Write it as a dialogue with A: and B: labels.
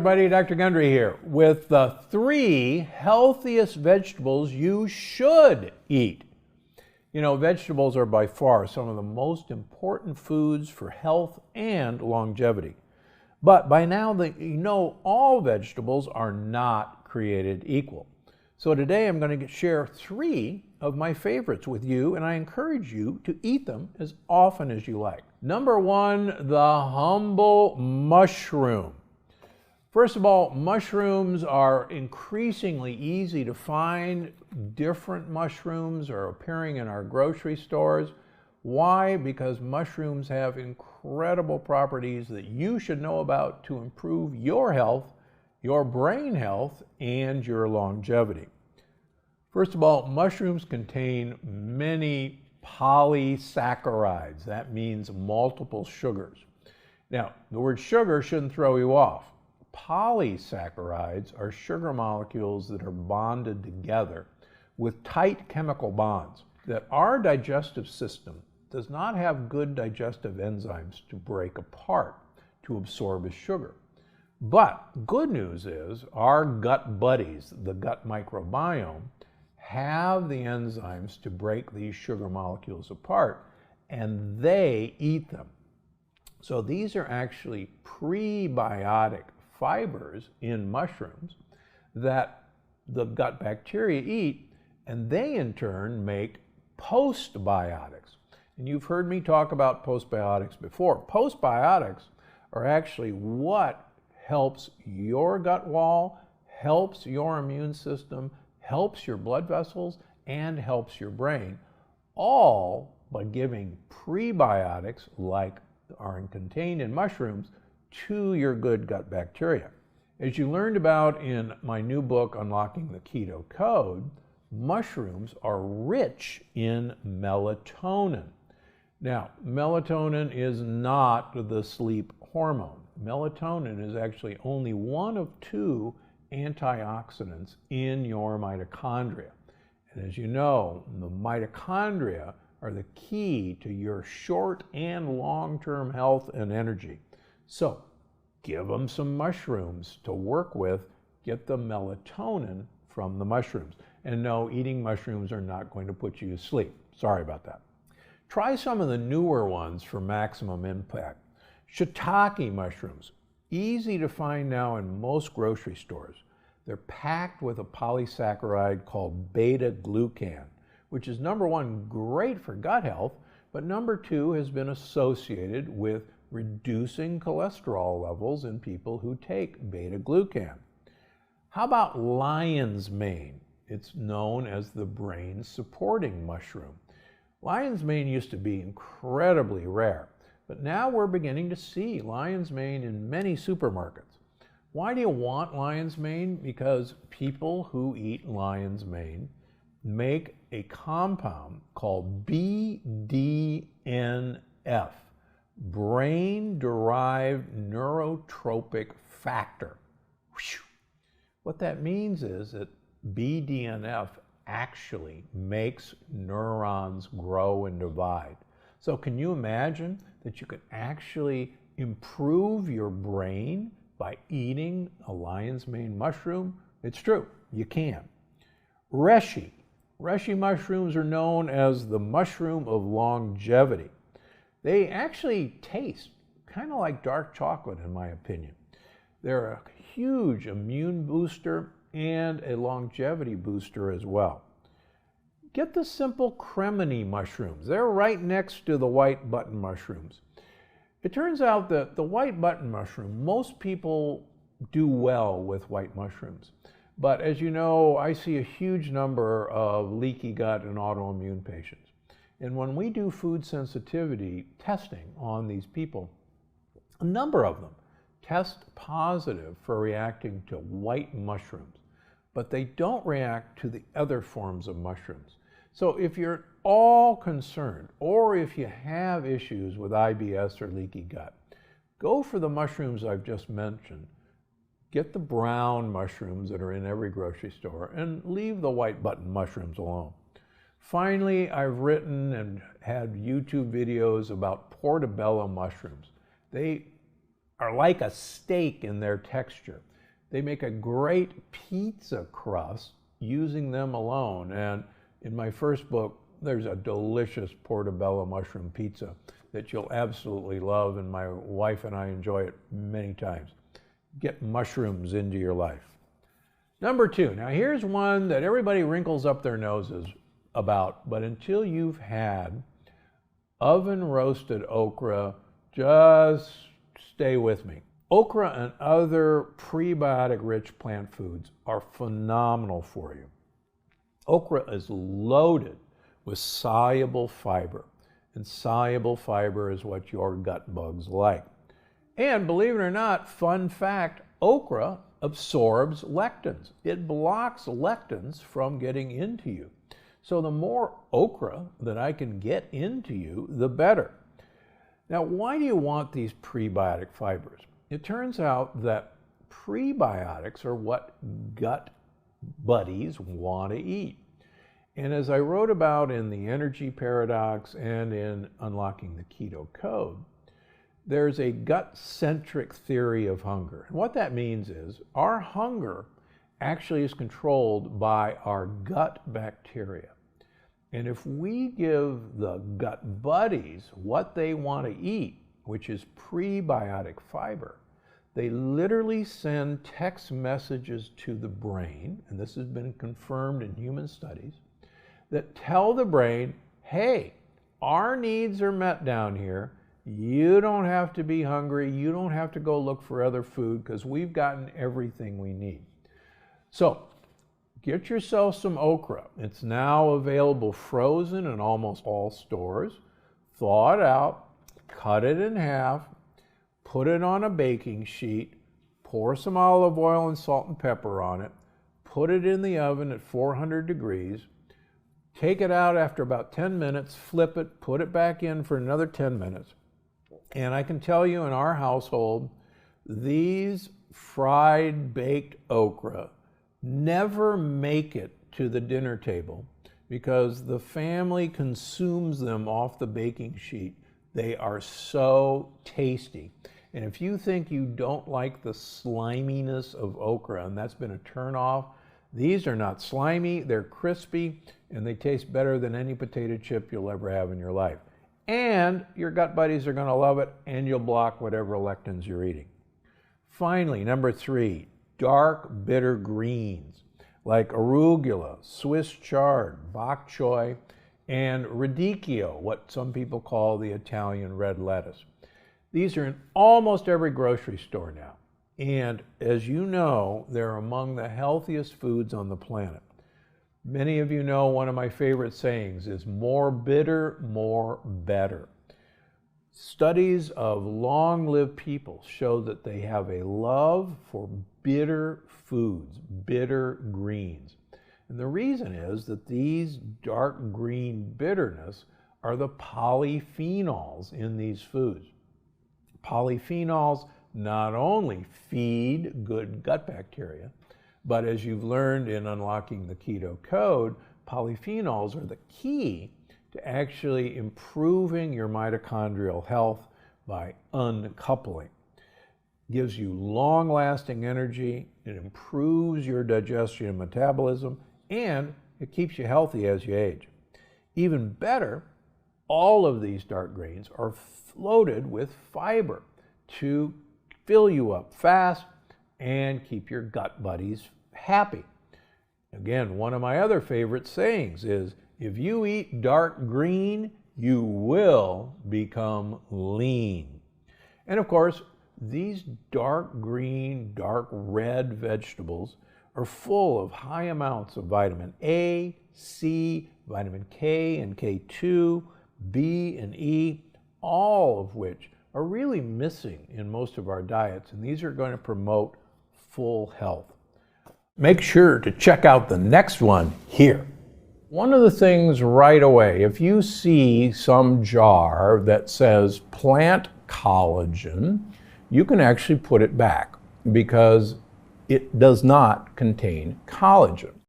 A: everybody, Dr. Gundry here with the 3 healthiest vegetables you should eat. You know, vegetables are by far some of the most important foods for health and longevity. But by now, you know all vegetables are not created equal. So today I'm going to share 3 of my favorites with you, and I encourage you to eat them as often as you like. Number 1, the humble mushroom. First of all, mushrooms are increasingly easy to find. Different mushrooms are appearing in our grocery stores. Why? Because mushrooms have incredible properties that you should know about to improve your health, your brain health, and your longevity. First of all, mushrooms contain many polysaccharides. That means multiple sugars. Now, the word sugar shouldn't throw you off. Polysaccharides are sugar molecules that are bonded together with tight chemical bonds that our digestive system does not have good digestive enzymes to break apart to absorb as sugar. But good news is our gut buddies, the gut microbiome, have the enzymes to break these sugar molecules apart, and they eat them. So these are actually prebiotic fibers in mushrooms that the gut bacteria eat, and they in turn make postbiotics. And you've heard me talk about postbiotics before. Postbiotics are actually what helps your gut wall, helps your immune system, helps your blood vessels, and helps your brain, all by giving prebiotics like are contained in mushrooms to your good gut bacteria. As you learned about in my new book, Unlocking the Keto Code, mushrooms are rich in melatonin. Now, melatonin is not the sleep hormone. Melatonin is actually only one of 2 antioxidants in your mitochondria. And as you know, the mitochondria are the key to your short and long-term health and energy. So give them some mushrooms to work with, get the melatonin from the mushrooms. And no, eating mushrooms are not going to put you to sleep. Sorry about that. Try some of the newer ones for maximum impact. Shiitake mushrooms, easy to find now in most grocery stores. They're packed with a polysaccharide called beta-glucan, which is number 1, great for gut health, but number 2 has been associated with reducing cholesterol levels in people who take beta-glucan. How about lion's mane? It's known as the brain supporting mushroom. Lion's mane used to be incredibly rare, but now we're beginning to see lion's mane in many supermarkets. Why do you want lion's mane? Because people who eat lion's mane make a compound called BDNF, brain-derived neurotropic factor. What that means is that BDNF actually makes neurons grow and divide. So can you imagine that you can actually improve your brain by eating a lion's mane mushroom? It's true, you can. Reishi mushrooms are known as the mushroom of longevity. They actually taste kind of like dark chocolate, in my opinion. They're a huge immune booster and a longevity booster as well. Get the simple cremini mushrooms. They're right next to the white button mushrooms. It turns out that the white button mushroom, most people do well with white mushrooms. But as you know, I see a huge number of leaky gut and autoimmune patients. And when we do food sensitivity testing on these people, a number of them test positive for reacting to white mushrooms, but they don't react to the other forms of mushrooms. So if you're at all concerned, or if you have issues with IBS or leaky gut, go for the mushrooms I've just mentioned. Get the brown mushrooms that are in every grocery store and leave the white button mushrooms alone. Finally, I've written and had YouTube videos about portobello mushrooms. They are like a steak in their texture. They make a great pizza crust using them alone. And in my first book, there's a delicious portobello mushroom pizza that you'll absolutely love, and my wife and I enjoy it many times. Get mushrooms into your life. Number 2, now here's one that everybody wrinkles up their noses about, but until you've had oven roasted okra, just stay with me. Okra and other prebiotic-rich plant foods are phenomenal for you. Okra is loaded with soluble fiber, and soluble fiber is what your gut bugs like. And believe it or not, fun fact, okra absorbs lectins. It blocks lectins from getting into you. So the more okra that I can get into you, the better. Now, why do you want these prebiotic fibers? It turns out that prebiotics are what gut buddies want to eat. And as I wrote about in The Energy Paradox and in Unlocking the Keto Code, there's a gut-centric theory of hunger. And what that means is our hunger actually is controlled by our gut bacteria. And if we give the gut buddies what they want to eat, which is prebiotic fiber, they literally send text messages to the brain, and this has been confirmed in human studies, that tell the brain, hey, our needs are met down here. You don't have to be hungry. You don't have to go look for other food because we've gotten everything we need. So get yourself some okra. It's now available frozen in almost all stores. Thaw it out, cut it in half, put it on a baking sheet, pour some olive oil and salt and pepper on it, put it in the oven at 400 degrees, take it out after about 10 minutes, flip it, put it back in for another 10 minutes. And I can tell you in our household, these fried baked okra never make it to the dinner table because the family consumes them off the baking sheet. They are so tasty. And if you think you don't like the sliminess of okra, and that's been a turnoff, these are not slimy, they're crispy, and they taste better than any potato chip you'll ever have in your life. And your gut buddies are going to love it, and you'll block whatever lectins you're eating. Finally, number 3, dark bitter greens like arugula, Swiss chard, bok choy, and radicchio, what some people call the Italian red lettuce. These are in almost every grocery store now. And as you know, they're among the healthiest foods on the planet. Many of you know one of my favorite sayings is more bitter, more better. Studies of long-lived people show that they have a love for bitter foods, bitter greens. And the reason is that these dark green bitterness are the polyphenols in these foods. Polyphenols not only feed good gut bacteria, but as you've learned in Unlocking the Keto Code, polyphenols are the key to actually improving your mitochondrial health by uncoupling. It gives you long-lasting energy, it improves your digestion and metabolism, and it keeps you healthy as you age. Even better, all of these dark greens are loaded with fiber to fill you up fast and keep your gut buddies happy. Again, one of my other favorite sayings is, if you eat dark green, you will become lean. And of course, these dark green, dark red vegetables are full of high amounts of vitamin A, C, vitamin K and K2, B and E, all of which are really missing in most of our diets, and these are going to promote full health. Make sure to check out the next one here. One of the things right away, if you see some jar that says plant collagen, you can actually put it back because it does not contain collagen.